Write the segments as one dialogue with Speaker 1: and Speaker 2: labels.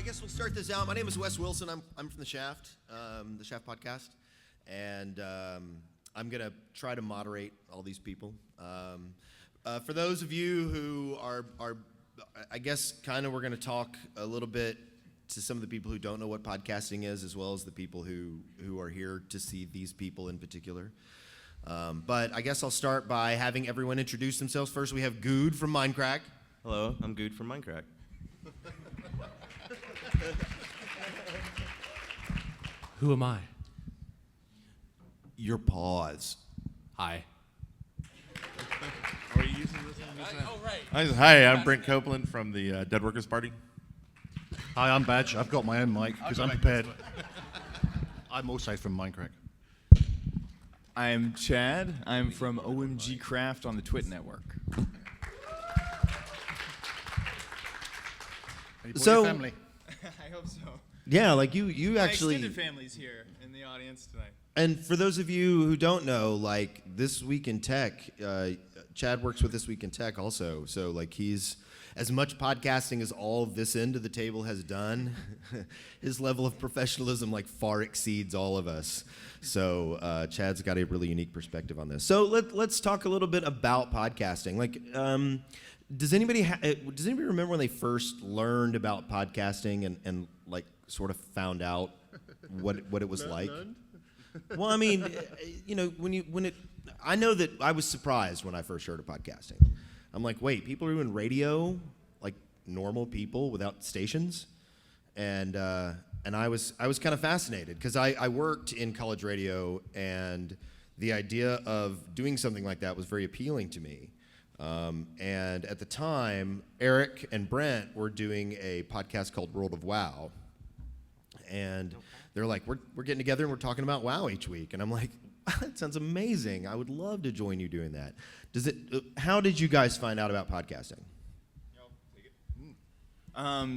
Speaker 1: I guess we'll start this out. My name is Wes Wilson. I'm from the Shaft Podcast, and I'm gonna try to moderate all these people. For those of you who are I guess kind of we're gonna talk a little bit to some of the people who don't know what podcasting is, as well as the people who are here to see these people in particular. But I guess I'll start by having everyone introduce themselves. First, we have Good from Mindcrack.
Speaker 2: Hello, I'm Good from Mindcrack.
Speaker 3: Who am I?
Speaker 1: Your paws.
Speaker 3: Hi.
Speaker 4: Are you using this one?
Speaker 3: Oh, right.
Speaker 4: Hi, I'm Brent Copeland from the Dead Workers Party.
Speaker 5: Hi, I'm Badge. I've got my own mic because I'm prepared. I'm also from Minecraft.
Speaker 6: I'm Chad. I'm from OMG Craft on the Twit Network.
Speaker 1: So-
Speaker 5: family.
Speaker 6: I hope so.
Speaker 1: Yeah, like you actually.
Speaker 6: My extended family's here in the audience tonight.
Speaker 1: And for those of you who don't know, like This Week in Tech, Chad works with This Week in Tech also. So like he's as much podcasting as all this end of the table has done. His level of professionalism like far exceeds all of us. So Chad's got a really unique perspective on this. So let's talk a little bit about podcasting. Like, does anybody remember when they first learned about podcasting and like sort of found out what it was like? Well, I mean, you know, I know that I was surprised when I first heard of podcasting. I'm like, wait, people are doing radio like normal people without stations, and I was kind of fascinated because I worked in college radio, and the idea of doing something like that was very appealing to me. And at the time, Eric and Brent were doing a podcast called World of WoW, and they're like, we're getting together and we're talking about WoW each week, and I'm like, that sounds amazing. I would love to join you doing that. How did you guys find out about podcasting?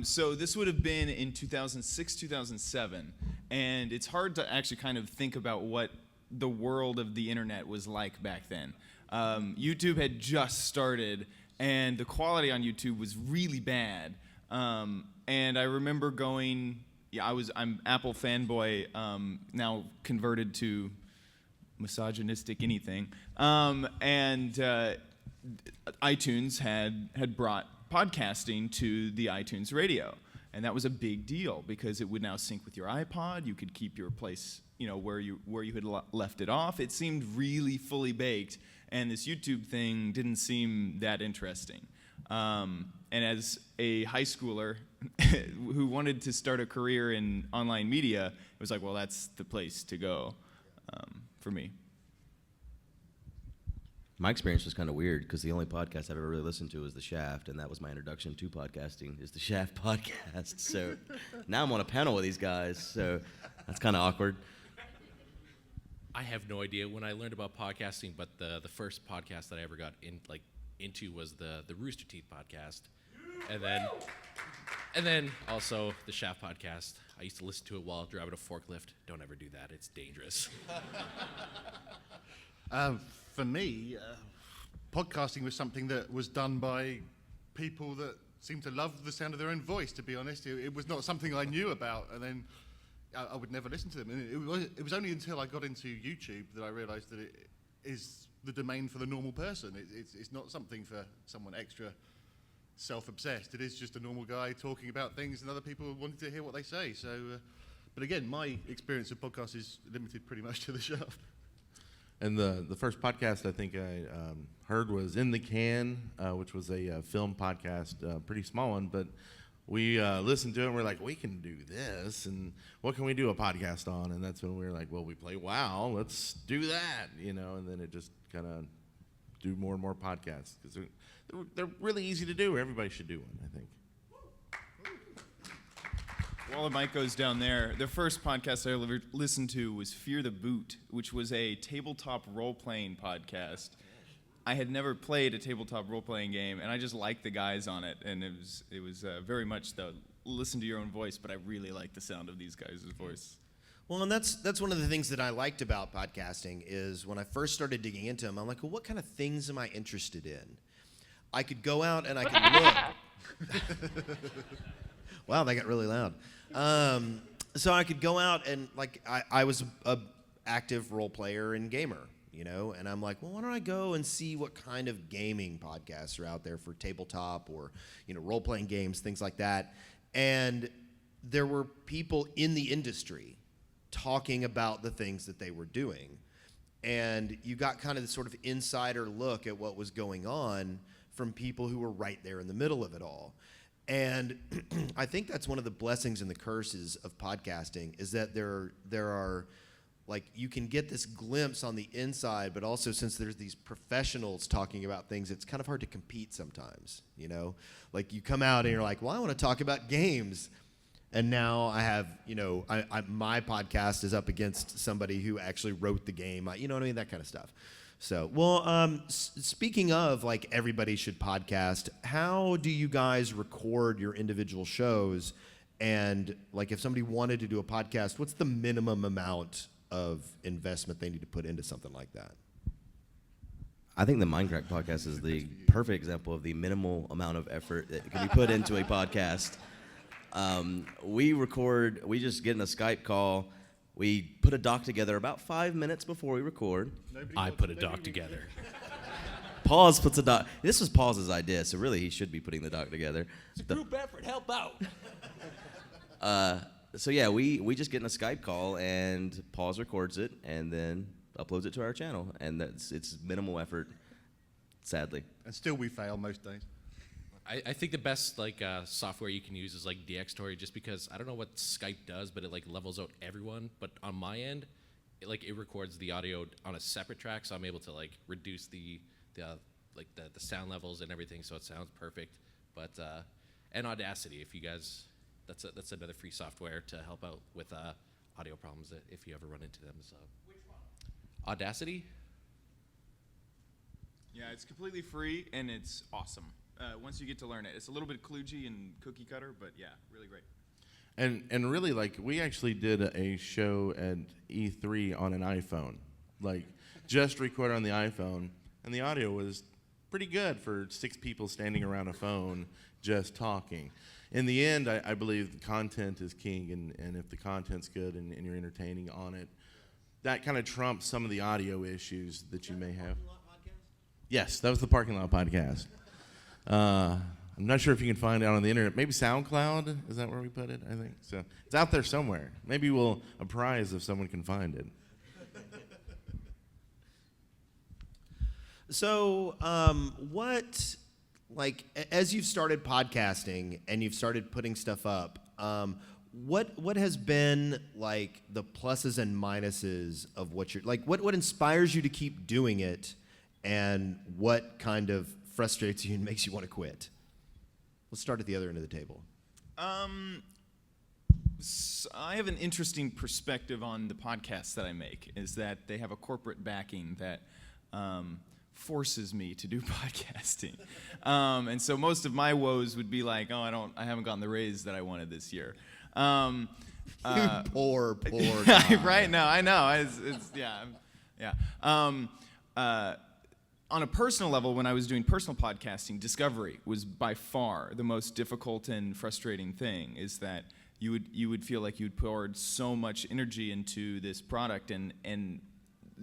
Speaker 6: So this would have been in 2006, 2007, and it's hard to actually kind of think about what the world of the internet was like back then. YouTube had just started, and the quality on YouTube was really bad. And I remember going, I'm Apple fanboy, now converted to misogynistic anything. And iTunes had brought podcasting to the iTunes radio, and that was a big deal because it would now sync with your iPod. You could keep your place, you know, where you had left it off. It seemed really fully baked, and this YouTube thing didn't seem that interesting. And as a high schooler who wanted to start a career in online media, it was like, well, that's the place to go for me.
Speaker 2: My experience was kind of weird because the only podcast I've ever really listened to was The Shaft, and that was my introduction to podcasting, is The Shaft podcast. So now I'm on a panel with these guys, so that's kind of awkward.
Speaker 3: I have no idea when I learned about podcasting, but the first podcast that I ever got into was the Rooster Teeth podcast, and then also the Shaft podcast. I used to listen to it while driving a forklift. Don't ever do that; it's dangerous.
Speaker 5: For me, podcasting was something that was done by people that seemed to love the sound of their own voice, to be honest. It was not something I knew about, and then I would never listen to them. And it was only until I got into YouTube that I realized that it is the domain for the normal person. It's not something for someone extra self-obsessed. It is just a normal guy talking about things, and other people wanting to hear what they say. So, but again, my experience of podcasts is limited pretty much to The Shaft.
Speaker 4: And the first podcast I think I heard was In the Can, which was a film podcast, pretty small one, but we listened to it and we're like, we can do this, and what can we do a podcast on? And that's when we were like, well, we play WoW, let's do that, you know, and then it just kind of do more and more podcasts because they're really easy to do. Everybody should do one, I think.
Speaker 6: While the mic goes down there, the first podcast I ever listened to was Fear the Boot, which was a tabletop role-playing podcast. I had never played a tabletop role-playing game, and I just liked the guys on it, and it was very much the listen to your own voice, but I really liked the sound of these guys' voice.
Speaker 1: Well, and that's one of the things that I liked about podcasting is when I first started digging into them, I'm like, well, what kind of things am I interested in? I could go out and I could look. Wow, that got really loud. So I could go out and like I was a active role player and gamer, you know, and I'm like, well, why don't I go and see what kind of gaming podcasts are out there for tabletop or, you know, role playing games, things like that. And there were people in the industry talking about the things that they were doing. And you got kind of this sort of insider look at what was going on from people who were right there in the middle of it all. And I think that's one of the blessings and the curses of podcasting is that there are like you can get this glimpse on the inside, but also since there's these professionals talking about things, it's kind of hard to compete sometimes, you know? Like you come out and you're like, well, I want to talk about games. And now I have, you know, my podcast is up against somebody who actually wrote the game. You know what I mean? That kind of stuff. So, well, speaking of, like, everybody should podcast, how do you guys record your individual shows? And, like, if somebody wanted to do a podcast, what's the minimum amount of investment they need to put into something like that?
Speaker 2: I think the Minecraft podcast is the perfect example of the minimal amount of effort that can be put into a podcast. We just get in a Skype call. We put a doc together about 5 minutes before we record.
Speaker 3: I put a doc together.
Speaker 2: Pause puts a doc. This was Paul's idea, so really he should be putting the doc together.
Speaker 3: It's a group effort. Help out.
Speaker 2: So yeah, we just get in a Skype call and Paul records it and then uploads it to our channel, and it's minimal effort, sadly.
Speaker 5: And still we fail most days.
Speaker 3: I think the best software you can use is like DxTory, just because I don't know what Skype does, but it like levels out everyone. But on my end, it records the audio on a separate track, so I'm able to like reduce the sound levels and everything, so it sounds perfect. But and Audacity, if you guys, that's another free software to help out with audio problems if you ever run into them. So which one? Audacity.
Speaker 6: Yeah, it's completely free and it's awesome. Once you get to learn it, it's a little bit kludgy and cookie cutter, but yeah, really great.
Speaker 4: And really, like, we actually did a show at E3 on an iPhone, like, just recorded on the iPhone, and the audio was pretty good for 6 people standing around a phone just talking. In the end, I believe the content is king, and if the content's good and you're entertaining on it, that kind of trumps some of the audio issues that you may have. Yes, that was the Parking Lot Podcast. I'm not sure if you can find it out on the internet. Maybe SoundCloud? Is that where we put it? I think so. It's out there somewhere. Maybe we'll a prize if someone can find it.
Speaker 1: So, as you've started podcasting and you've started putting stuff up, what has been like the pluses and minuses of what you're like? What inspires you to keep doing it, and what kind of frustrates you and makes you want to quit? Let's start at the other end of the table.
Speaker 6: So I have an interesting perspective on the podcasts that I make, is that they have a corporate backing that forces me to do podcasting. And so most of my woes would be like, oh, I haven't gotten the raise that I wanted this year.
Speaker 1: Poor guy.
Speaker 6: Right? No, I know. Yeah. On a personal level, when I was doing personal podcasting, discovery was by far the most difficult and frustrating thing, is that you would feel like you'd poured so much energy into this product, and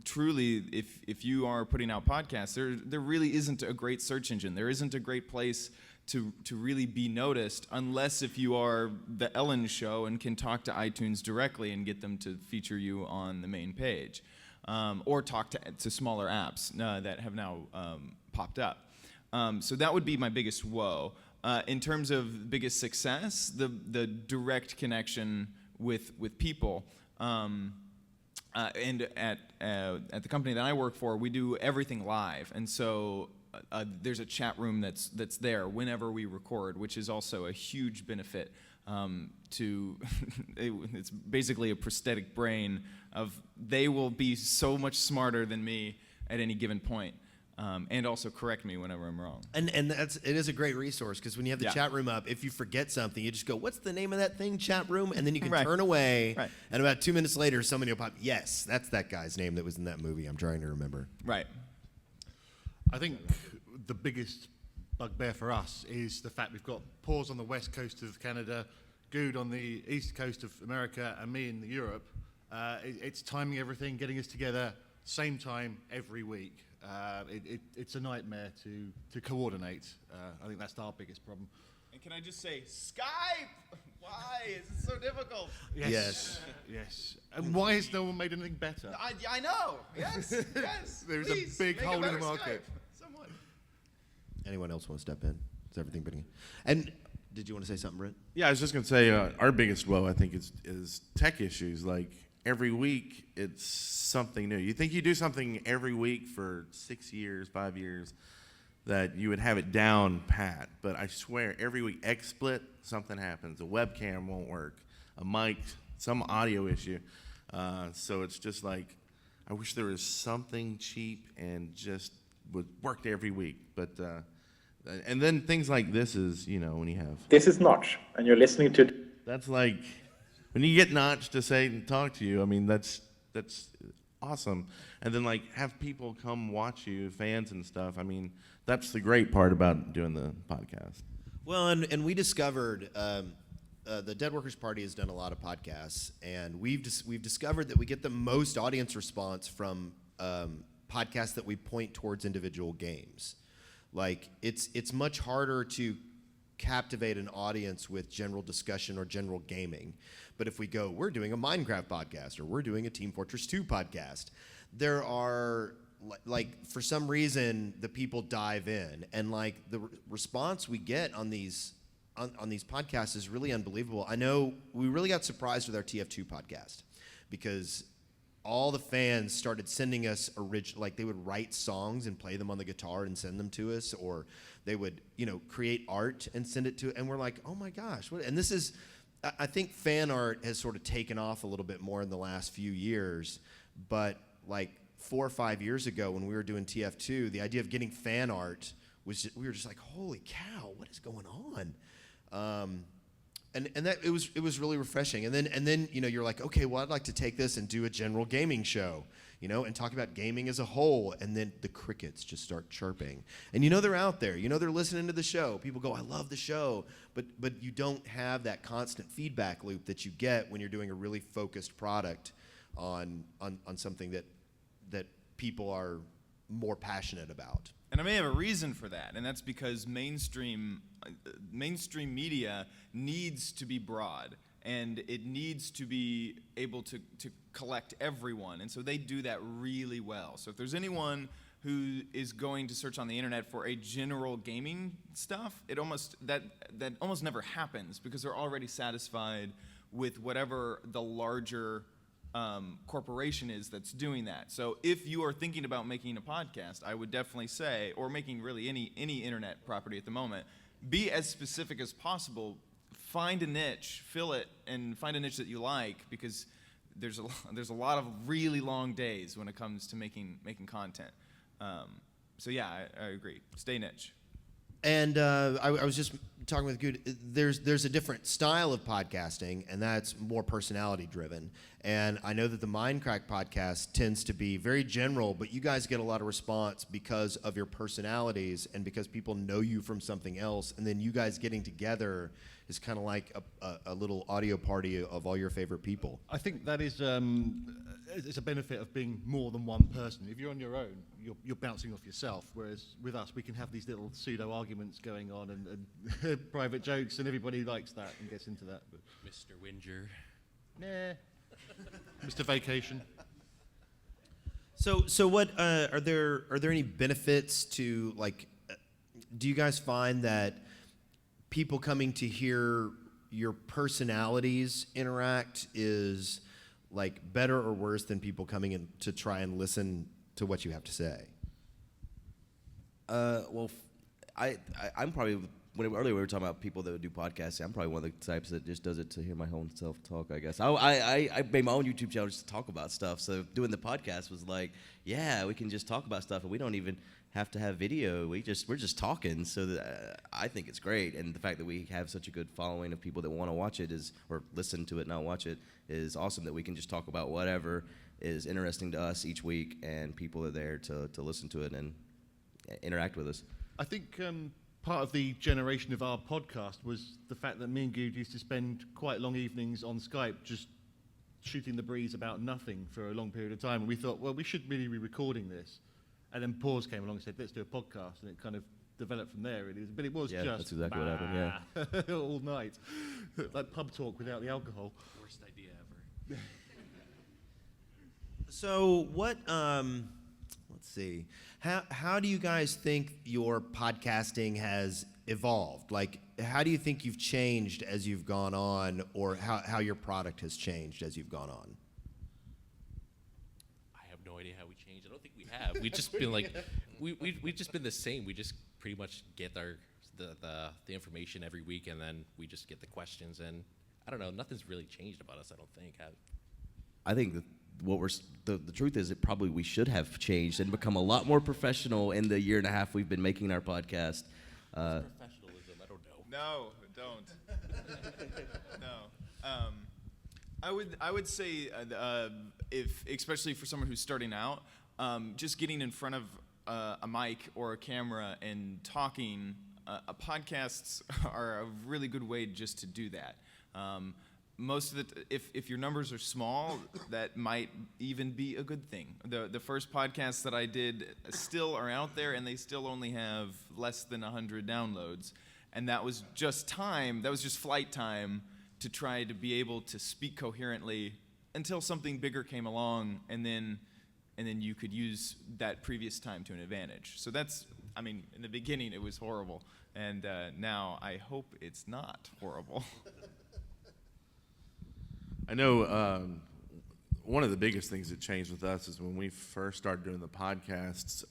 Speaker 6: truly, if you are putting out podcasts, there really isn't a great search engine. There isn't a great place to really be noticed, unless if you are the Ellen Show and can talk to iTunes directly and get them to feature you on the main page. Or talk to smaller apps that have now popped up. So that would be my biggest woe. In terms of biggest success, the direct connection with people. And at the company that I work for, we do everything live, and so there's a chat room that's there whenever we record, which is also a huge benefit. It's basically a prosthetic brain of they will be so much smarter than me at any given point, and also correct me whenever I'm wrong.
Speaker 1: And it is a great resource, because when you have the chat room up, if you forget something, you just go, what's the name of that thing, chat room? And then you can turn away, and about 2 minutes later, somebody will pop, yes, that's that guy's name that was in that movie I'm trying to remember.
Speaker 6: Right.
Speaker 5: I think the biggest bugbear for us is the fact we've got pause on the west coast of Canada, Good on the east coast of America and me in Europe, it's timing everything, getting us together same time every week. It's a nightmare to coordinate. I think that's our biggest problem.
Speaker 6: And can I just say, Skype? Why is it so difficult?
Speaker 1: Yes.
Speaker 5: Yes. And why has no one made anything better?
Speaker 6: I know. Yes. Yes.
Speaker 5: There's
Speaker 6: Please,
Speaker 5: a big
Speaker 6: make
Speaker 5: hole in the
Speaker 6: better
Speaker 5: market.
Speaker 6: Skype. Someone.
Speaker 1: Anyone else want to step in? Is everything been? And did you want to say something, Brent?
Speaker 4: Yeah, I was just gonna say our biggest woe, I think, is tech issues. Like every week, it's something new. You think you do something every week for 6 years, 5 years, that you would have it down pat. But I swear, every week, XSplit, something happens. A webcam won't work. A mic, some audio issue. So it's just like, I wish there was something cheap and just would worked every week. But and then things like this is, when you have.
Speaker 7: This is Notch, and you're listening to.
Speaker 4: That's like, when you get Notch to say and talk to you, I mean, that's awesome. And then like have people come watch you, fans and stuff. I mean, that's the great part about doing the podcast.
Speaker 1: Well, and we discovered the Dead Workers Party has done a lot of podcasts, and we've discovered that we get the most audience response from podcasts that we point towards individual games. Like it's much harder to captivate an audience with general discussion or general gaming. But if we go, we're doing a Minecraft podcast or we're doing a Team Fortress 2 podcast, there are like for some reason the people dive in, and like the response we get on these podcasts is really unbelievable. I know we really got surprised with our TF2 podcast because all the fans started sending us like they would write songs and play them on the guitar and send them to us, or they would, create art and send it to, and we're like, oh my gosh, what? And this is, I think fan art has sort of taken off a little bit more in the last few years, but like 4 or 5 years ago when we were doing TF2, the idea of getting fan art was we were just like, holy cow, what is going on? And that it was really refreshing. And then you're like, okay, well, I'd like to take this and do a general gaming show, and talk about gaming as a whole. And then the crickets just start chirping. And they're out there. They're listening to the show. People go, I love the show. But you don't have that constant feedback loop that you get when you're doing a really focused product on something that people are more passionate about.
Speaker 6: And I may have a reason for that, and that's because mainstream media needs to be broad, and it needs to be able to collect everyone, and so they do that really well. So if there's anyone who is going to search on the internet for a general gaming stuff, that almost never happens because they're already satisfied with whatever the larger corporation is that's doing that. So if you are thinking about making a podcast, I would definitely say, or making really any internet property at the moment, be as specific as possible. Find a niche, fill it, and find a niche that you like, because there's a lot of really long days when it comes to making content. So yeah, I agree. Stay niche.
Speaker 1: And I was just talking with Good. There's a different style of podcasting, and that's more personality driven. And I know that the Mindcrack podcast tends to be very general, but you guys get a lot of response because of your personalities and because people know you from something else. And then you guys getting together is kind of like a little audio party of all your favorite people.
Speaker 5: I think that is it's a benefit of being more than one person. If you're on your own, you're bouncing off yourself, whereas with us, we can have these little pseudo-arguments going on and private jokes, and everybody likes that and gets into that. But
Speaker 3: Mr. Winger.
Speaker 5: nah. Mr. Vacation.
Speaker 1: So what are there any benefits to, like, do you guys find that people coming to hear your personalities interact is like better or worse than people coming in to try and listen to what you have to say?
Speaker 2: Well, I'm probably, earlier we were talking about people that would do podcasts. I'm probably one of the types that just does it to hear my own self-talk, I guess. I made my own YouTube channel just to talk about stuff. So doing the podcast was like, yeah, we can just talk about stuff, and we don't even have to have video. We're just talking. So I think it's great. And the fact that we have such a good following of people that want to watch it or listen to it, not watch it, is awesome, that we can just talk about whatever is interesting to us each week, and people are there to listen to it and interact with us.
Speaker 5: I think part of the generation of our podcast was the fact that me and Good used to spend quite long evenings on Skype just shooting the breeze about nothing for a long period of time. And we thought, well, we should really be recording this. And then Pause came along and said, let's do a podcast. And it kind of developed from there. But it was
Speaker 2: Yeah,
Speaker 5: just
Speaker 2: that's exactly what happened, yeah.
Speaker 5: all night. Like pub talk without the alcohol.
Speaker 3: Worst idea ever.
Speaker 1: So what? Let's see. How do you guys think your podcasting has evolved? Like, how do you think you've changed as you've gone on, or how your product has changed as you've gone on?
Speaker 3: I have no idea how we changed. I don't think we have. We've just been like, we've just been the same. We just pretty much get the information every week, and then we just get the questions. And I don't know, nothing's really changed about us. I don't think.
Speaker 2: I think that the truth is that probably we should have changed and become a lot more professional in the year and a half we've been making our podcast.
Speaker 3: Professionalism, I don't know.
Speaker 6: No, don't. No. I would say if, especially for someone who's starting out, just getting in front of a mic or a camera and talking, podcasts are a really good way just to do that. Most of it, if your numbers are small, that might even be a good thing. The first podcasts that I did still are out there, and they still only have less than 100 downloads. And that was just time, that was just flight time to try to be able to speak coherently until something bigger came along, and then you could use that previous time to an advantage. So that's, I mean, in the beginning it was horrible, and now I hope it's not horrible.
Speaker 4: I know one of the biggest things that changed with us is when we first started doing the podcasts,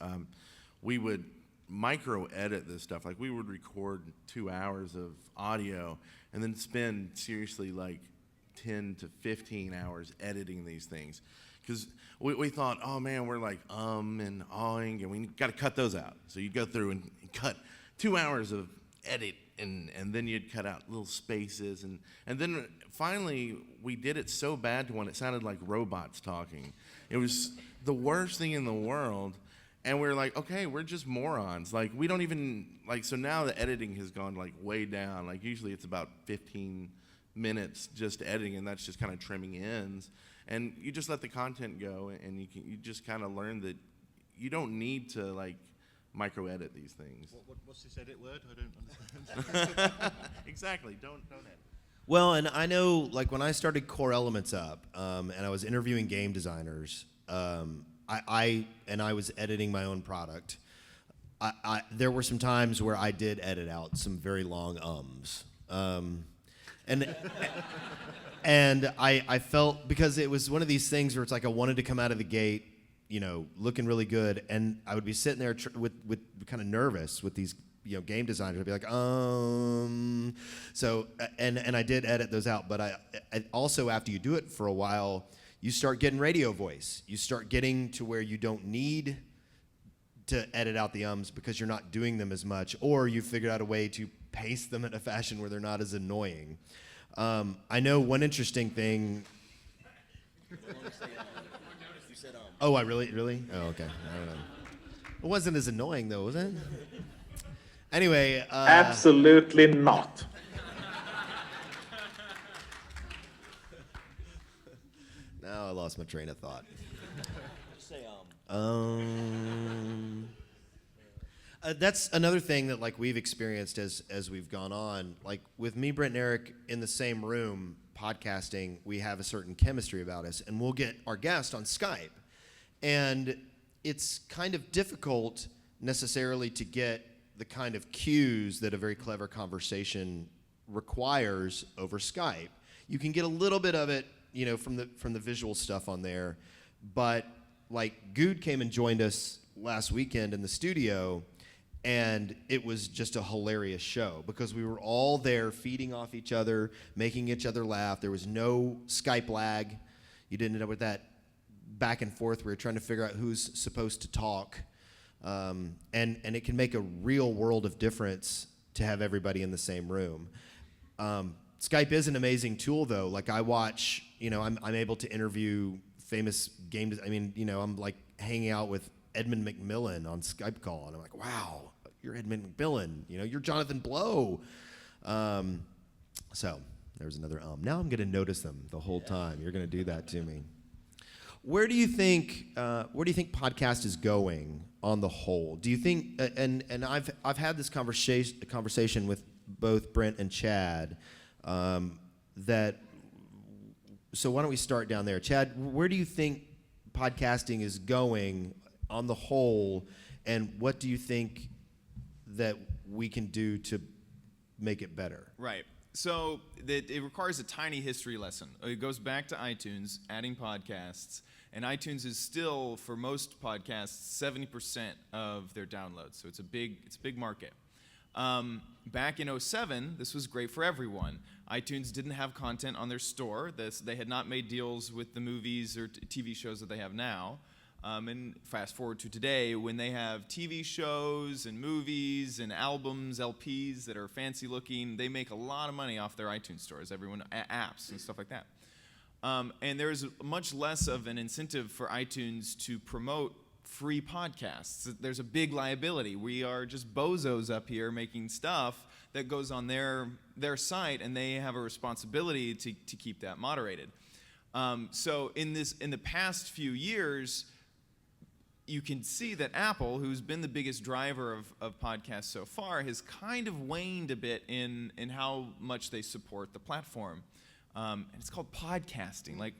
Speaker 4: we would micro edit this stuff. Like, we would record 2 hours of audio and then spend seriously like 10 to 15 hours editing these things. Because we thought, oh man, we're like and awing, and we got to cut those out. So you'd go through and cut 2 hours of edit, and then you'd cut out little spaces, and then finally we did it so bad to when it sounded like robots talking. It was the worst thing in the world, and we're like, okay, we're just morons. Like, we don't even, like, so now the editing has gone like way down. Like, usually it's about 15 minutes just editing, and that's just kind of trimming ends, and you just let the content go, and you just kind of learn that you don't need to like micro edit these things.
Speaker 5: What's this edit word? I don't understand.
Speaker 4: Exactly. Don't edit.
Speaker 1: Well, and I know, like, when I started Core Elements up, and I was interviewing game designers, I was editing my own product. There were some times where I did edit out some very long and I felt, because it was one of these things where it's like I wanted to come out of the gate, looking really good, and I would be sitting there with kind of nervous with these game designers. I'd be like, So, and I did edit those out, but I also, after you do it for a while, you start getting radio voice. You start getting to where you don't need to edit out the because you're not doing them as much, or you figured out a way to pace them in a fashion where they're not as annoying. I know one interesting thing. Oh, I really? Oh, okay. I don't know. It wasn't as annoying though, was it? Anyway.
Speaker 7: Absolutely not.
Speaker 1: Now I lost my train of thought.
Speaker 2: Just say
Speaker 1: That's another thing that, like, we've experienced as we've gone on. Like, with me, Brent, and Eric in the same room podcasting, we have a certain chemistry about us, and we'll get our guest on Skype, and it's kind of difficult necessarily to get the kind of cues that a very clever conversation requires over Skype. You can get a little bit of it, from the visual stuff on there, but like, Good came and joined us last weekend in the studio, and it was just a hilarious show because we were all there feeding off each other, making each other laugh. There was no Skype lag. You didn't end up with that back and forth. We were trying to figure out who's supposed to talk. And it can make a real world of difference to have everybody in the same room. Skype is an amazing tool, though. Like, I watch, I'm able to interview famous I'm like hanging out with Edmund McMillan on Skype call, and I'm like, wow, you're Edmund McMillan, you're Jonathan Blow. So there's another Now I'm going to notice them the whole time. You're going to do that to me. Where do you think podcast is going on the whole? Do you think, and I've had this conversation with both Brent and Chad, so why don't we start down there? Chad, where do you think podcasting is going on the whole, and what do you think that we can do to make it better?
Speaker 6: Right. So it requires a tiny history lesson. It goes back to iTunes, adding podcasts, and iTunes is still, for most podcasts, 70% of their downloads. So it's a big market. Back in 2007, this was great for everyone. iTunes didn't have content on their store. They had not made deals with the movies or TV shows that they have now. And fast forward to today, when they have TV shows and movies and albums, LPs that are fancy looking, they make a lot of money off their iTunes stores, apps and stuff like that. And there's much less of an incentive for iTunes to promote free podcasts. There's a big liability. We are just bozos up here making stuff that goes on their site, and they have a responsibility to keep that moderated. So in the past few years, you can see that Apple, who's been the biggest driver of podcasts so far, has kind of waned a bit in how much they support the platform. And it's called podcasting. Like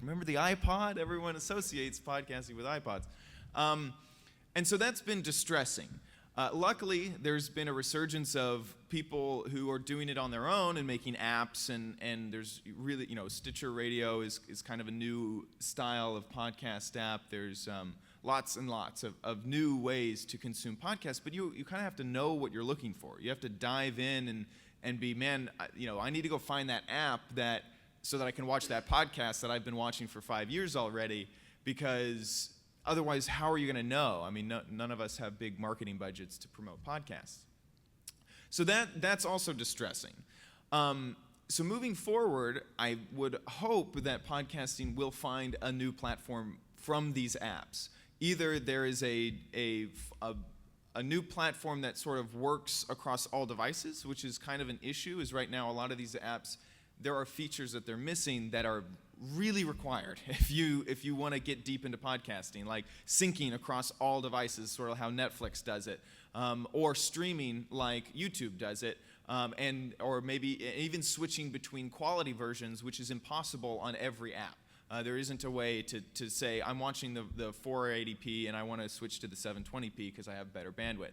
Speaker 6: remember the iPod? Everyone associates podcasting with iPods. And so that's been distressing. Luckily, there's been a resurgence of people who are doing it on their own and making apps, and there's really, Stitcher Radio is kind of a new style of podcast app. There's lots and lots of new ways to consume podcasts, but you kind of have to know what you're looking for. You have to dive in and be, I need to go find that app so that I can watch that podcast that I've been watching for 5 years already, because otherwise, how are you going to know? I mean, none of us have big marketing budgets to promote podcasts. So that's also distressing. So moving forward, I would hope that podcasting will find a new platform from these apps. Either there is a new platform that sort of works across all devices, which is kind of an issue, is right now a lot of these apps, there are features that they're missing that are really required if you want to get deep into podcasting, like syncing across all devices, sort of how Netflix does it, or streaming like YouTube does it, or maybe even switching between quality versions, which is impossible on every app. There isn't a way to say, I'm watching the 480p and I want to switch to the 720p because I have better bandwidth.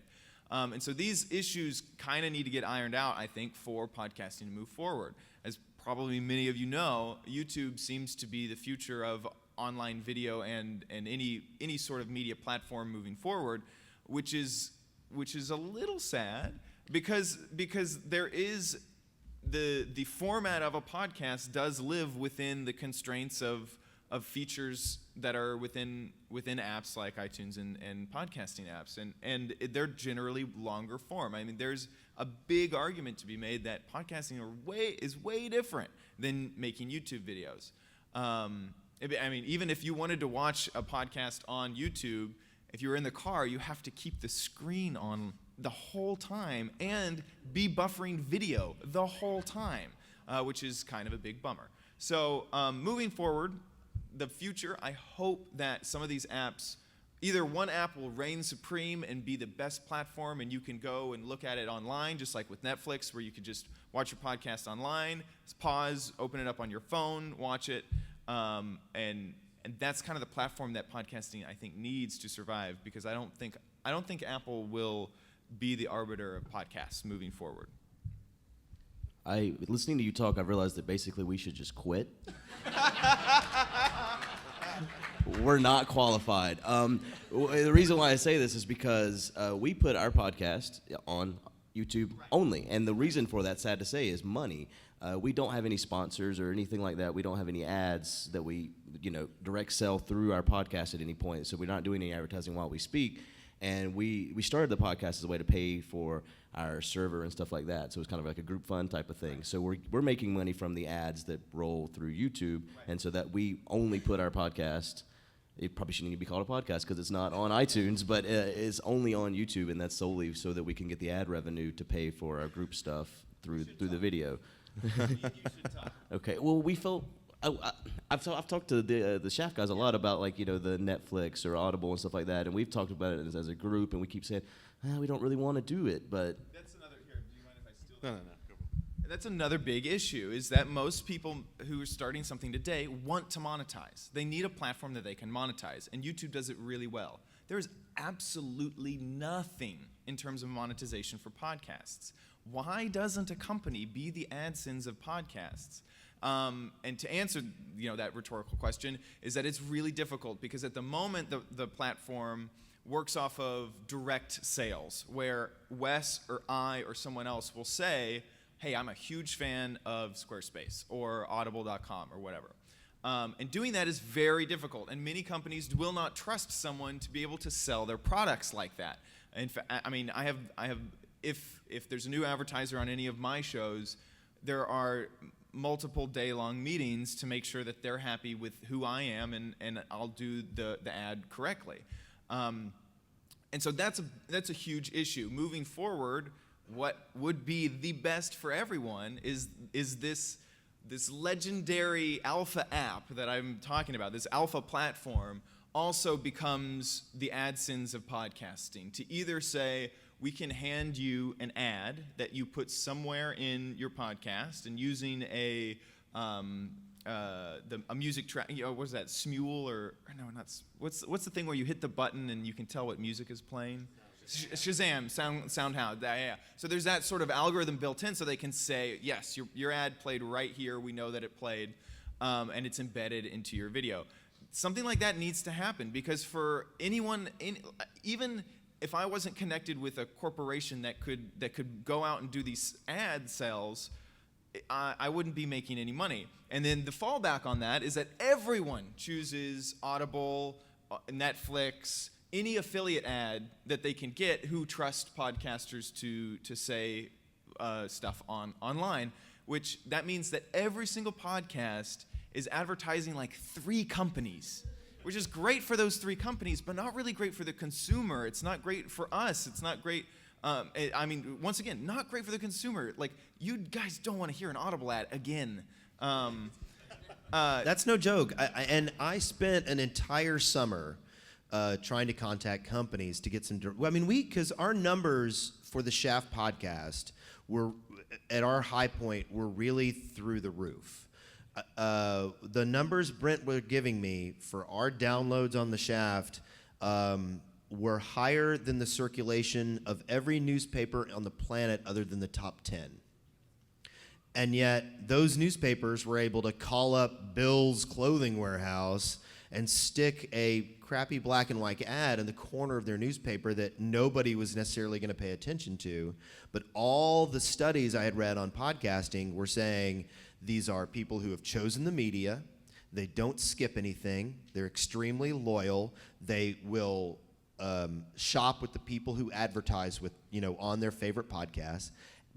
Speaker 6: And so these issues kind of need to get ironed out, I think, for podcasting to move forward. As probably many of you know, YouTube seems to be the future of online video and any sort of media platform moving forward, which is a little sad because there is the format of a podcast does live within the constraints of features that are within apps like iTunes and podcasting apps, and they're generally longer form. I mean, there's a big argument to be made that podcasting is way different than making YouTube videos. I mean, even if you wanted to watch a podcast on YouTube, if you're in the car, you have to keep the screen on the whole time and be buffering video the whole time, which is kind of a big bummer. So moving forward, the future, I hope that some of these apps, either one app will reign supreme and be the best platform, and you can go and look at it online, just like with Netflix, where you could just watch your podcast online, pause, open it up on your phone, watch it, and that's kind of the platform that podcasting, I think, needs to survive, because I don't think Apple will be the arbiter of podcasts moving forward.
Speaker 2: Listening to you talk, I've realized that basically we should just quit. We're not qualified. The reason why I say this is because we put our podcast on YouTube only, and the reason for that, sad to say, is money. We don't have any sponsors or anything like that. We don't have any ads that we, direct sell through our podcast at any point. So we're not doing any advertising while we speak. And we started the podcast as a way to pay for our server and stuff like that. So it's kind of like a group fund type of thing. So we're making money from the ads that roll through YouTube, and so that we only put our podcast it probably shouldn't even be called a podcast because it's not on iTunes, but it's only on YouTube, and that's solely so that we can get the ad revenue to pay for our group stuff through the video. Okay. Well, we felt. I've talked to the Shaft guys a lot about like the Netflix or Audible and stuff like that, and we've talked about it as a group, and we keep saying we don't really want to do it, but
Speaker 6: That's another. Here, do you mind if I steal?
Speaker 4: No.
Speaker 6: That's another big issue, is that most people who are starting something today want to monetize. They need a platform that they can monetize, and YouTube does it really well. There is absolutely nothing in terms of monetization for podcasts. Why doesn't a company be the AdSense of podcasts? And to answer that rhetorical question is that it's really difficult because at the moment the platform works off of direct sales, where Wes or I or someone else will say, hey, I'm a huge fan of Squarespace or Audible.com or whatever. And doing that is very difficult, and many companies will not trust someone to be able to sell their products like that. In fact, I mean, I have if there's a new advertiser on any of my shows, there are multiple day-long meetings to make sure that they're happy with who I am and I'll do the ad correctly. And so that's a huge issue. Moving forward, what would be the best for everyone is this legendary alpha app that I'm talking about, this alpha platform, also becomes the AdSense of podcasting. To either say, we can hand you an ad that you put somewhere in your podcast, and using a music track, what's that, Smule or no, not, what's the thing where you hit the button and you can tell what music is playing? Shazam, SoundHound. Yeah. So there's that sort of algorithm built in, so they can say, yes, your ad played right here. We know that it played, and it's embedded into your video. Something like that needs to happen, because for anyone, even if I wasn't connected with a corporation that could go out and do these ad sales, I wouldn't be making any money. And then the fallback on that is that everyone chooses Audible, Netflix, any affiliate ad that they can get, who trust podcasters to say stuff online, which that means that every single podcast is advertising like 3 companies, which is great for those 3 companies, but not really great for the consumer. It's not great for us. It's not great. I mean, once again, not great for the consumer. Like, you guys don't want to hear an Audible ad again.
Speaker 1: That's no joke. I spent an entire summer trying to contact companies to get some. Because our numbers for the Shaft podcast were at our high point were really through the roof. The numbers Brent were giving me for our downloads on the Shaft were higher than the circulation of every newspaper on the planet other than the top 10. And yet, those newspapers were able to call up Bill's Clothing Warehouse and stick a crappy black and white ad in the corner of their newspaper that nobody was necessarily going to pay attention to. But all the studies I had read on podcasting were saying these are people who have chosen the media. They don't skip anything. They're extremely loyal. They will shop with the people who advertise with, on their favorite podcasts.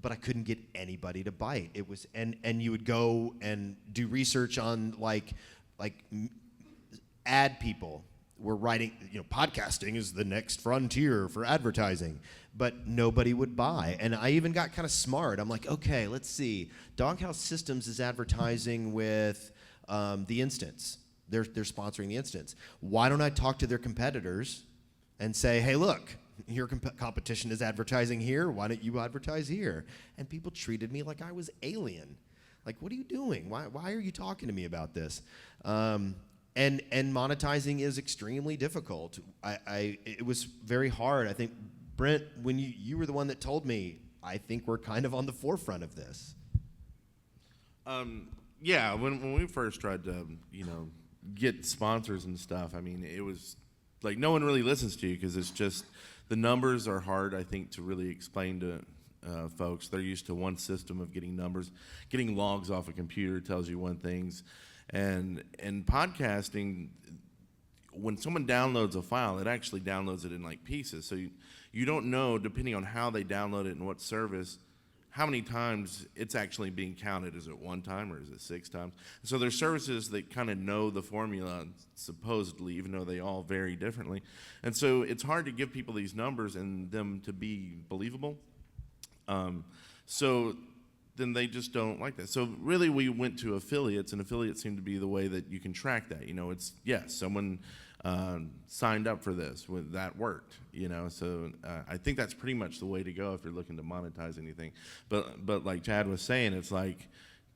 Speaker 1: But I couldn't get anybody to bite. It was, and you would go and do research on like ad people were writing, podcasting is the next frontier for advertising, but nobody would buy. And I even got kind of smart. I'm like, okay, let's see. Doghouse Systems is advertising with the Instance. They're sponsoring the Instance. Why don't I talk to their competitors and say, hey, look, your competition is advertising here. Why don't you advertise here? And people treated me like I was alien. Like, what are you doing? Why are you talking to me about this? And monetizing is extremely difficult. It was very hard. I think, Brent, when you were the one that told me, I think we're kind of on the forefront of this.
Speaker 4: Yeah, when we first tried to, get sponsors and stuff, it was like no one really listens to you because it's just the numbers are hard, I think, to really explain to folks. They're used to one system of getting numbers. Getting logs off a computer tells you one thing. And podcasting, when someone downloads a file, it actually downloads it in like pieces. So you don't know, depending on how they download it and what service, how many times it's actually being counted. Is it one time or is it 6 times? So there's services that kind of know the formula, supposedly, even though they all vary differently. And so it's hard to give people these numbers and them to be believable. So then they just don't like that. So really we went to affiliates, and affiliates seem to be the way that you can track that. It's, yes, someone signed up for this, that worked, so I think that's pretty much the way to go if you're looking to monetize anything. But like Chad was saying, it's like,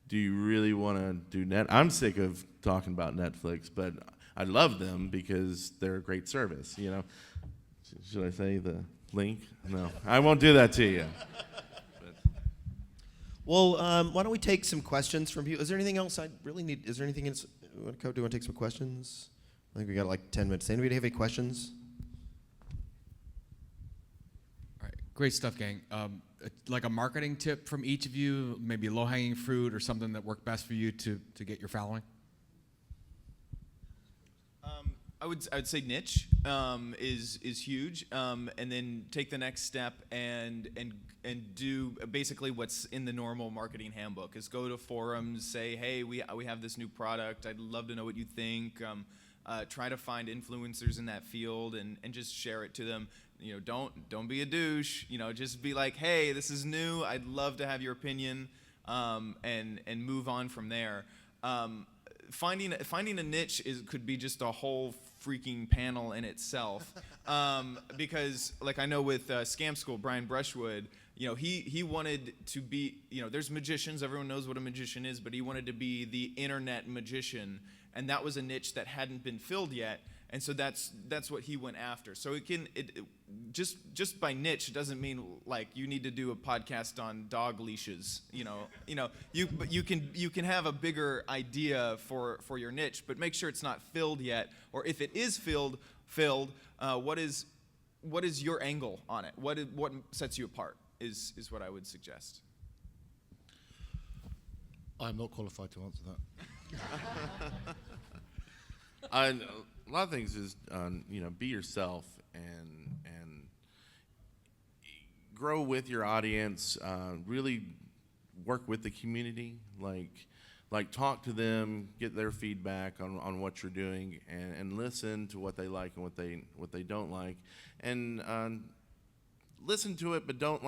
Speaker 4: do you really want to do I'm sick of talking about Netflix, but I love them because they're a great service. Should I say the link? No, I won't do that to you.
Speaker 1: Well, why don't we take some questions from you? Is there anything else I really need? Is there anything else? Do you want to take some questions? I think we got like 10 minutes. Anybody have any questions?
Speaker 8: All right, great stuff, gang. Like a marketing tip from each of you, maybe low-hanging fruit or something that worked best for you to get your following?
Speaker 6: I would say niche is huge, and then take the next step and do basically what's in the normal marketing handbook. Is go to forums, say, hey, we have this new product. I'd love to know what you think. Try to find influencers in that field and just share it to them. Don't be a douche. Just be like, hey, this is new. I'd love to have your opinion, and move on from there. Finding a niche could be just a whole freaking panel in itself, because like I know with Scam School, Brian Brushwood, he wanted to be, there's magicians, everyone knows what a magician is, but he wanted to be the internet magician, and that was a niche that hadn't been filled yet, and so that's what he went after. So it just by niche doesn't mean like you need to do a podcast on dog leashes. You can have a bigger idea for your niche, but make sure it's not filled yet, or if it is filled, what is your angle on it? What sets you apart is what I would suggest.
Speaker 5: I'm not qualified to answer that.
Speaker 4: A lot of things is, be yourself and grow with your audience. Really work with the community. Like talk to them, get their feedback on what you're doing, and listen to what they like and what they don't like, and listen to it, but don't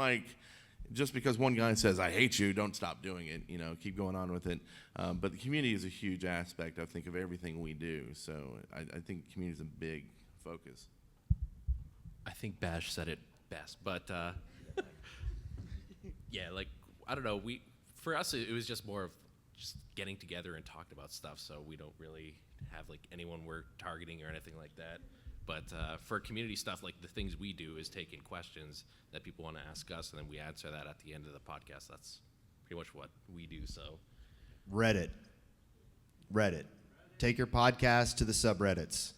Speaker 4: just because one guy says I hate you, don't stop doing it. Keep going on with it. But the community is a huge aspect, I think, of everything we do. So I think community is a big focus.
Speaker 3: I think Bash said it best, but yeah, I don't know. For us, it was just more of just getting together and talking about stuff. So we don't really have anyone we're targeting or anything like that. But for community stuff, the things we do is take in questions that people want to ask us, and then we answer that at the end of the podcast. That's pretty much what we do. So,
Speaker 1: Reddit. Take your podcast to the subreddits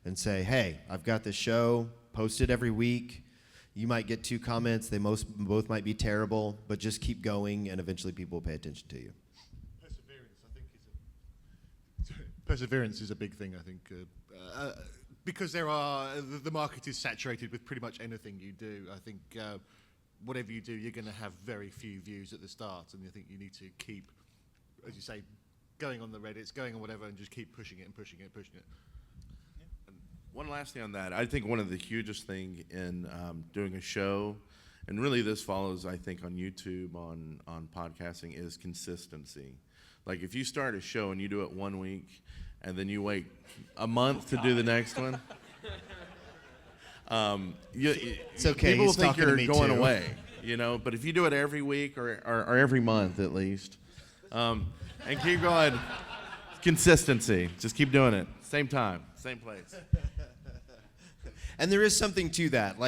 Speaker 1: and say, hey, I've got this show, post it every week. You might get 2 comments. They both might be terrible, but just keep going, and eventually people will pay attention to you.
Speaker 5: Perseverance is a big thing, I think. Because the market is saturated with pretty much anything you do. I think whatever you do, you're going to have very few views at the start, and I think you need to keep, as you say, going on the Reddits, going on whatever, and just keep pushing it and pushing it and pushing it.
Speaker 4: And one last thing on that, I think one of the hugest thing in doing a show, and really this follows, I think, on YouTube, on podcasting, is consistency. If you start a show and you do it 1 week, and then you wait a month to do the next one.
Speaker 1: It's okay.
Speaker 4: People
Speaker 1: He's
Speaker 4: think
Speaker 1: talking to
Speaker 4: you're
Speaker 1: me
Speaker 4: going
Speaker 1: too.
Speaker 4: away, But if you do it every week or every month at least, and keep going, consistency. Just keep doing it. Same time, same place.
Speaker 1: And there is something to that.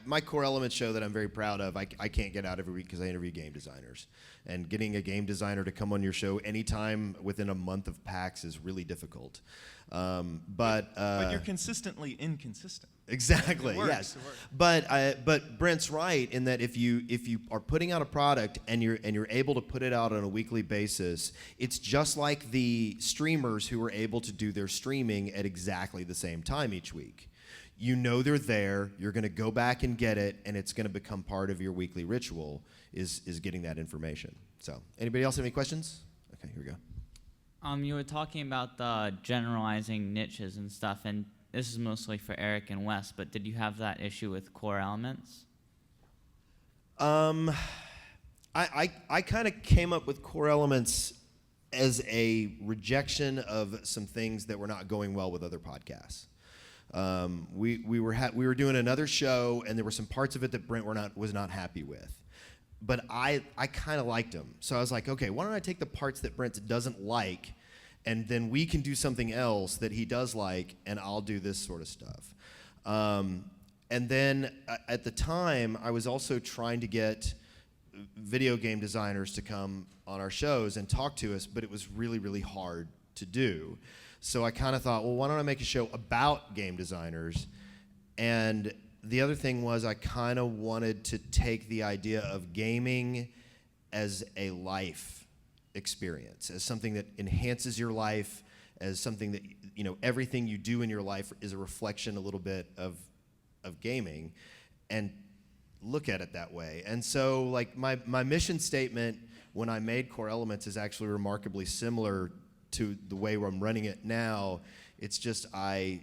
Speaker 1: My Core Elements show that I'm very proud of, I can't get out every week because I interview game designers. And getting a game designer to come on your show anytime within a month of PAX is really difficult. But
Speaker 6: you're consistently inconsistent.
Speaker 1: Exactly.
Speaker 6: It works,
Speaker 1: Yes.
Speaker 6: it works.
Speaker 1: But Brent's right in that if you are putting out a product and you're able to put it out on a weekly basis, it's just like the streamers who are able to do their streaming at exactly the same time each week. you know they're there. You're going to go back and get it, and it's going to become part of your weekly ritual. Is getting that information. So, anybody else have any questions? Okay, here we go.
Speaker 9: You were talking about the generalizing niches and stuff, and this is mostly for Eric and Wes, but did you have that issue with core elements?
Speaker 1: I kind of came up with core elements as a rejection of some things that were not going well with other podcasts. We were doing another show, and there were some parts of it that Brent was not happy with. But I kind of liked them. So I was like, okay, why don't I take the parts that Brent doesn't like, and then we can do something else that he does like, and I'll do this sort of stuff. And then at the time, I was also trying to get video game designers to come on our shows and talk to us, but it was really, really hard to do. So I kind of thought, well, why don't I make a show about game designers? And the other thing was I kind of wanted to take the idea of gaming as a life experience, as something that enhances your life, as something that, you know, everything you do in your life is a reflection a little bit of gaming, and look at it that way. And so, like, my mission statement when I made Core Elements is actually remarkably similar to the way I'm running it now. It's just I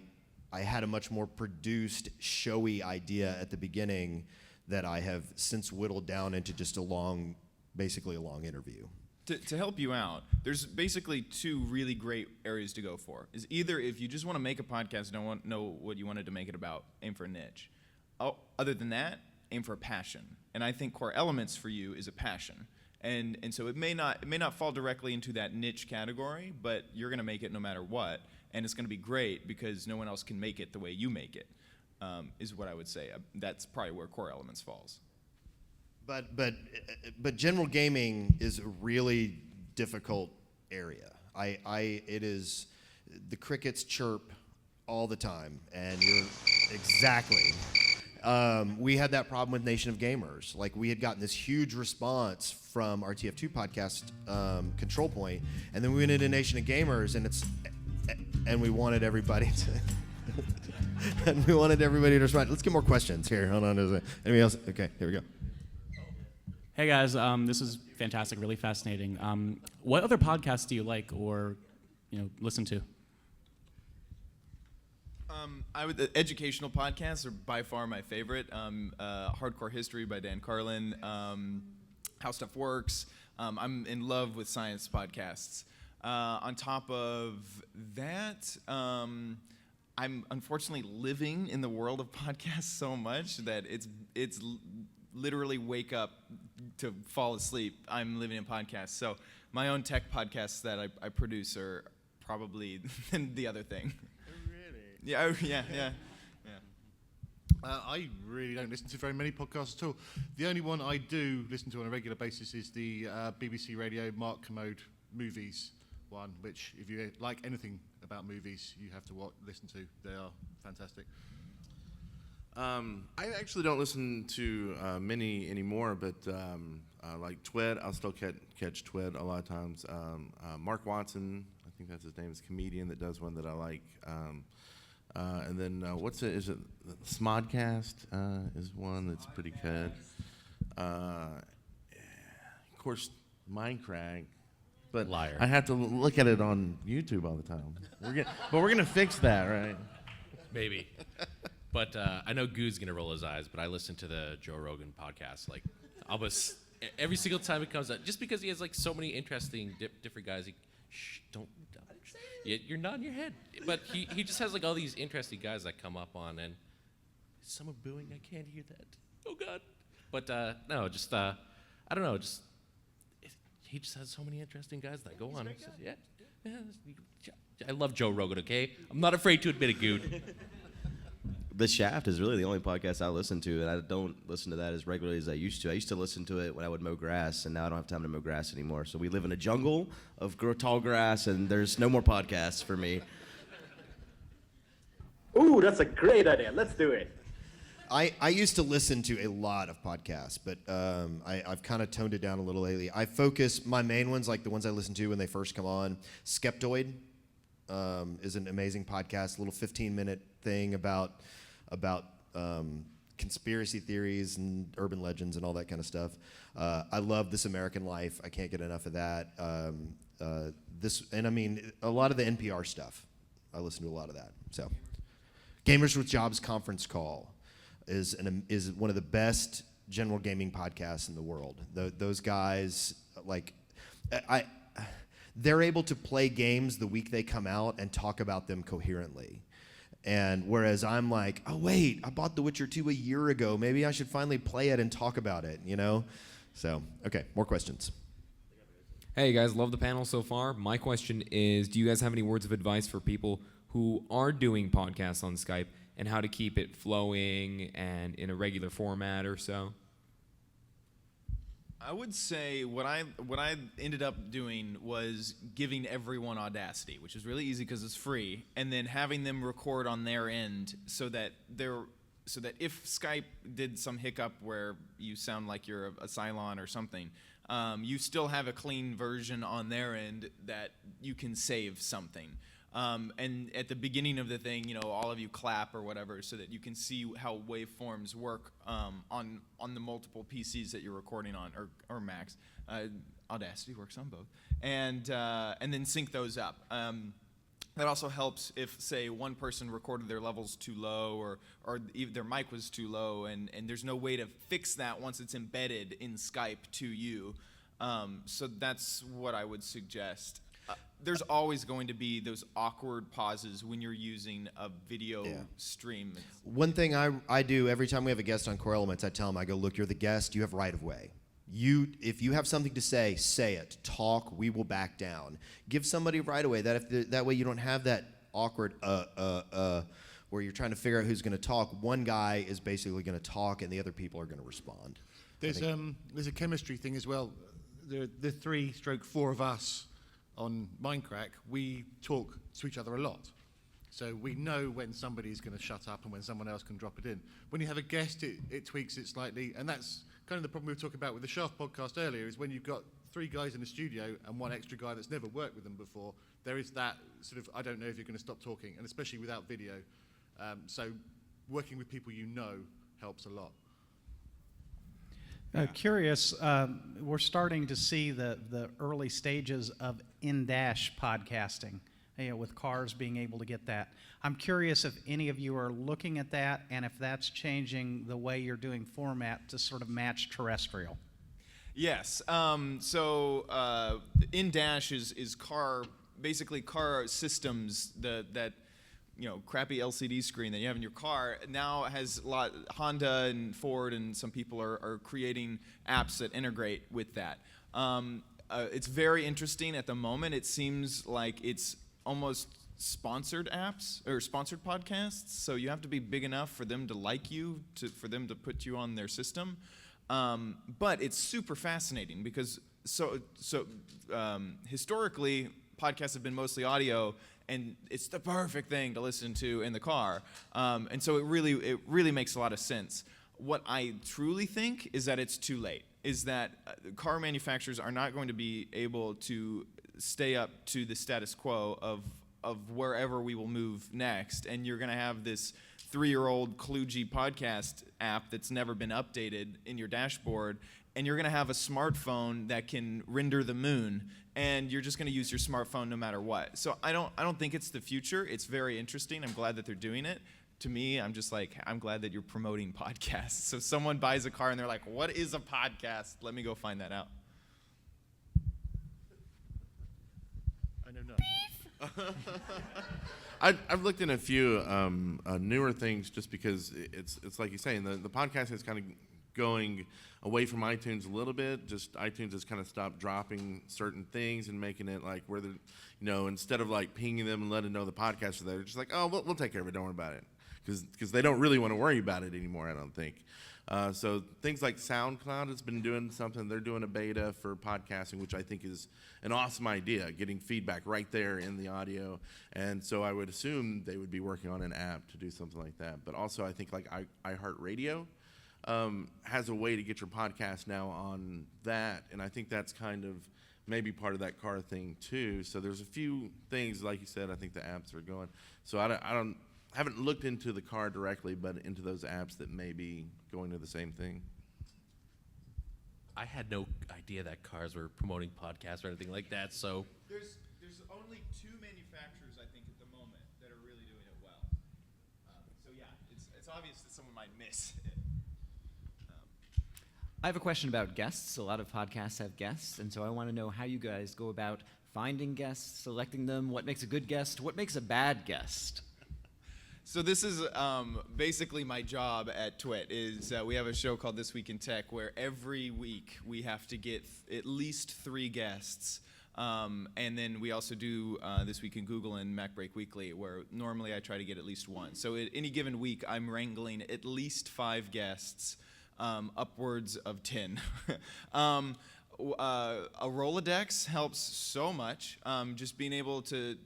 Speaker 1: had a much more produced, showy idea at the beginning that I have since whittled down into just basically a long interview.
Speaker 6: To help you out, there's basically two really great areas to go for. Is either if you just want to make a podcast and don't know what you wanted to make it about, aim for a niche. Other than that, aim for a passion. And I think Core Elements for you is a passion. And so it may not fall directly into that niche category, but you're going to make it no matter what. And it's going to be great because no one else can make it the way you make it, is what I would say. That's probably where Core Elements falls.
Speaker 1: But general gaming is a really difficult area. It is, the crickets chirp all the time, and you're exactly. We had that problem with Nation of Gamers. Like, we had gotten this huge response from our TF2 podcast, Control Point, and then we went into Nation of Gamers, and we wanted everybody to respond. Let's get more questions here. Hold on. Anybody else? Okay, here we go.
Speaker 10: Hey guys, this is fantastic, really fascinating. What other podcasts do you like or listen to?
Speaker 6: The educational podcasts are by far my favorite. Hardcore History by Dan Carlin, How Stuff Works. I'm in love with science podcasts. On top of that, I'm unfortunately living in the world of podcasts so much that it's literally wake up to fall asleep. I'm living in podcasts. So my own tech podcasts that I produce are probably the other thing. Yeah, yeah.
Speaker 5: I really don't listen to very many podcasts at all. The only one I do listen to on a regular basis is the BBC Radio Mark Commode movies one, which if you like anything about movies, you have to listen to. They are fantastic.
Speaker 4: I actually don't listen to many anymore, but like Twed, I'll still catch Twed a lot of times. Mark Watson, I think that's his name, is a comedian that does one that I like. And then is it Smodcast is one that's pretty good. Of course, Minecraft. But
Speaker 3: Liar.
Speaker 4: I have to look at it on YouTube all the time. But we're gonna fix that, right?
Speaker 3: Maybe. But I know Goo's going to roll his eyes, but I listen to the Joe Rogan podcast like almost every single time it comes out, just because he has like so many interesting different guys. Don't. You're nodding your head. But he just has like all these interesting guys that come up on, and is someone booing? I can't hear that. Oh, God. But no, just, I don't know, he just has so many interesting guys that go on. Yeah, I love Joe Rogan, okay? I'm not afraid to admit it, Good.
Speaker 2: The Shaft is really the only podcast I listen to, and I don't listen to that as regularly as I used to. I used to listen to it when I would mow grass, and now I don't have time to mow grass anymore. So we live in a jungle of tall grass, and there's no more podcasts for me.
Speaker 7: Ooh, that's a great idea. Let's do it.
Speaker 1: I used to listen to a lot of podcasts, but I've kind of toned it down a little lately. I focus, my main ones, like the ones I listen to when they first come on, Skeptoid is an amazing podcast, a little 15-minute thing about about conspiracy theories and urban legends and all that kind of stuff. I love This American Life. I can't get enough of that. A lot of the NPR stuff. I listen to a lot of that. So, Gamers with Jobs Conference Call is one of the best general gaming podcasts in the world. Those guys, they're able to play games the week they come out and talk about them coherently. And whereas I'm like, oh wait, I bought The Witcher 2 a year ago. Maybe I should finally play it and talk about it, you know? So, okay, more questions.
Speaker 11: Hey guys, love the panel so far. My question is, do you guys have any words of advice for people who are doing podcasts on Skype and how to keep it flowing and in a regular format or so?
Speaker 6: I would say what I ended up doing was giving everyone Audacity, which is really easy because it's free, and then having them record on their end so that if Skype did some hiccup where you sound like you're a Cylon or something, you still have a clean version on their end that you can save something. And at the beginning of the thing, you know, all of you clap or whatever so that you can see how waveforms work on the multiple PCs that you're recording on, or Macs. Audacity works on both. And then sync those up. That also helps if, say, one person recorded their levels too low or their mic was too low, and there's no way to fix that once it's embedded in Skype to you. So that's what I would suggest. There's always going to be those awkward pauses when you're using a video stream.
Speaker 1: One thing I do every time we have a guest on Core Elements, I tell them, I go, look, you're the guest, you have right of way. If you have something to say it. Talk, we will back down. Give somebody right away. That way you don't have that awkward where you're trying to figure out who's going to talk. One guy is basically going to talk and the other people are going to respond.
Speaker 5: There's a chemistry thing as well. The 3/4 of us on Mindcrack, we talk to each other a lot. So we know when somebody's going to shut up and when someone else can drop it in. When you have a guest, it tweaks it slightly, and that's kind of the problem we were talking about with the Shaft podcast earlier, is when you've got 3 guys in the studio and one extra guy that's never worked with them before, there is that sort of, I don't know if you're going to stop talking, and especially without video. So working with people you know helps a lot.
Speaker 12: Curious, we're starting to see the early stages of in-dash podcasting, with cars being able to get that. I'm curious if any of you are looking at that and if that's changing the way you're doing format to sort of match terrestrial.
Speaker 6: Yes. So in-dash is basically car systems that crappy LCD screen that you have in your car now has Honda and Ford and some people are creating apps that integrate with that. It's very interesting at the moment. It seems like it's almost sponsored apps or sponsored podcasts. So you have to be big enough for them to like you, for them to put you on their system. But it's super fascinating because historically podcasts have been mostly audio. And it's the perfect thing to listen to in the car. And so it really makes a lot of sense. What I truly think is that it's too late, is that car manufacturers are not going to be able to stay up to the status quo of wherever we will move next. And you're going to have this 3-year-old kludgy podcast app that's never been updated in your dashboard. And you're going to have a smartphone that can render the moon, and you're just going to use your smartphone no matter what. So I don't think it's the future. It's very interesting. I'm glad that they're doing it. To me, I'm just like, I'm glad that you're promoting podcasts. So someone buys a car and they're like, what is a podcast? Let me go find that out.
Speaker 5: I know nothing.
Speaker 4: I've looked in a few newer things just because it's like you're saying, the podcast is kind of going away from iTunes a little bit. Just iTunes has kind of stopped dropping certain things and making it like where instead of like pinging them and letting them know the podcast are there, they're just like, oh, we'll take care of it. Don't worry about it, because they don't really want to worry about it anymore. I don't think. So things like SoundCloud has been doing something. They're doing a beta for podcasting, which I think is an awesome idea, getting feedback right there in the audio. And so I would assume they would be working on an app to do something like that. But also I think like iHeartRadio has a way to get your podcast now on that, and I think that's kind of maybe part of that car thing too. So there's a few things, like you said, I think the apps are going. So I haven't looked into the car directly, but into those apps that may be going to the same thing.
Speaker 3: I had no idea that cars were promoting podcasts or anything like that. So
Speaker 6: There's only 2 manufacturers, I think, at the moment that are really doing it well. So yeah, it's obvious that someone might miss it.
Speaker 13: I have a question about guests. A lot of podcasts have guests, and so I want to know how you guys go about finding guests, selecting them, what makes a good guest, what makes a bad guest.
Speaker 6: So this is basically my job at Twit. Is we have a show called This Week in Tech where every week we have to get at least 3 guests. And then we also do This Week in Google and Mac Break Weekly, where normally I try to get at least 1. So at any given week, I'm wrangling at least 5 guests, upwards of 10. A Rolodex helps so much. Just being able to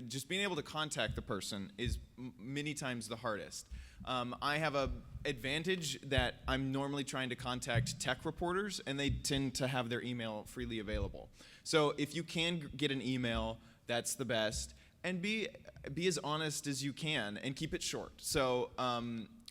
Speaker 6: just being able to contact the person is many times the hardest. I have a advantage that I'm normally trying to contact tech reporters, and they tend to have their email freely available. So if you can get an email, that's the best. And be as honest as you can, and keep it short. So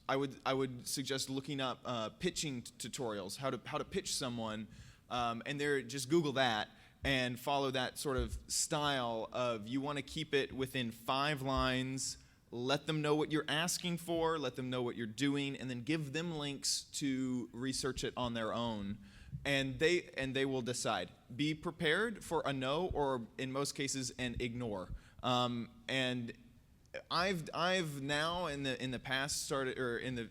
Speaker 6: I would suggest looking up pitching tutorials, how to pitch someone, and just Google that and follow that sort of style of you want to keep it within 5 lines, let them know what you're asking for, let them know what you're doing, and then give them links to research it on their own, and they will decide. Be prepared for a no, or in most cases an ignore. And I've now in the past started, or in the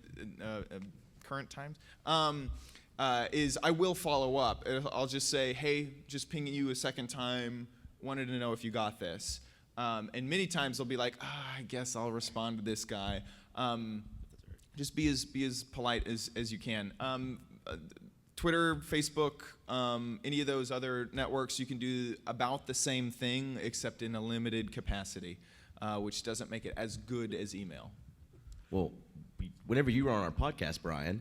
Speaker 6: current times, is I will follow up. I'll just say, hey, just pinging you a second time, wanted to know if you got this. And many times they'll be like, I guess I'll respond to this guy. Just be as polite as you can. Twitter, Facebook, any of those other networks, you can do about the same thing except in a limited capacity. Which doesn't make it as good as email.
Speaker 2: Well, whenever you were on our podcast, Brian,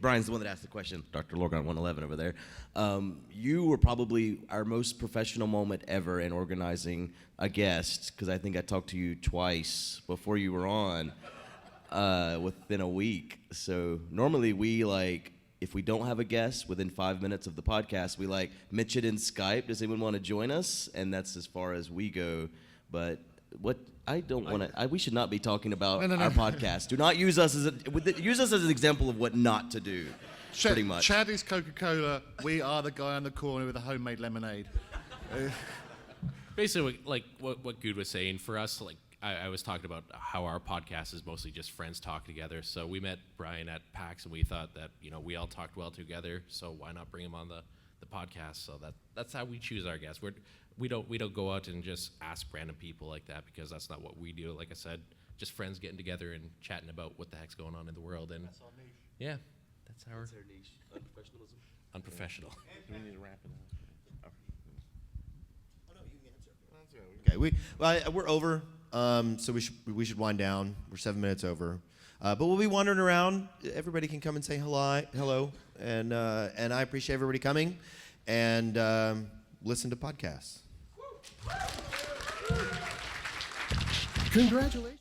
Speaker 2: Brian's the one that asked the question, Dr. Lorgan 111 over there. You were probably our most professional moment ever in organizing a guest, because I think I talked to you twice before you were on within a week. So normally if we don't have a guest within 5 minutes of the podcast, we mention it in Skype. Does anyone want to join us? And that's as far as we go. But what I don't want to, we should not be talking about our podcast. Do not use us use us as an example of what not to do. Pretty much.
Speaker 5: Chad is Coca-Cola. We are the guy on the corner with a homemade lemonade.
Speaker 3: basically, what Good was saying, for us, I was talking about how our podcast is mostly just friends talking together. So we met Brian at PAX, and we thought that we all talked well together. So why not bring him on the podcast? So that's how we choose our guests. We don't go out and just ask random people like that, because that's not what we do. Like I said, just friends getting together and chatting about what the heck's going on in the world. And
Speaker 5: that's our niche.
Speaker 3: Yeah, that's our
Speaker 2: niche. Unprofessionalism.
Speaker 3: Unprofessional.
Speaker 4: Do we need to wrap it up?
Speaker 1: Oh no, you can answer. Okay, we're over. So we should wind down. We're 7 minutes over. But we'll be wandering around. Everybody can come and say hello, and I appreciate everybody coming and listen to podcasts.
Speaker 7: Congratulations.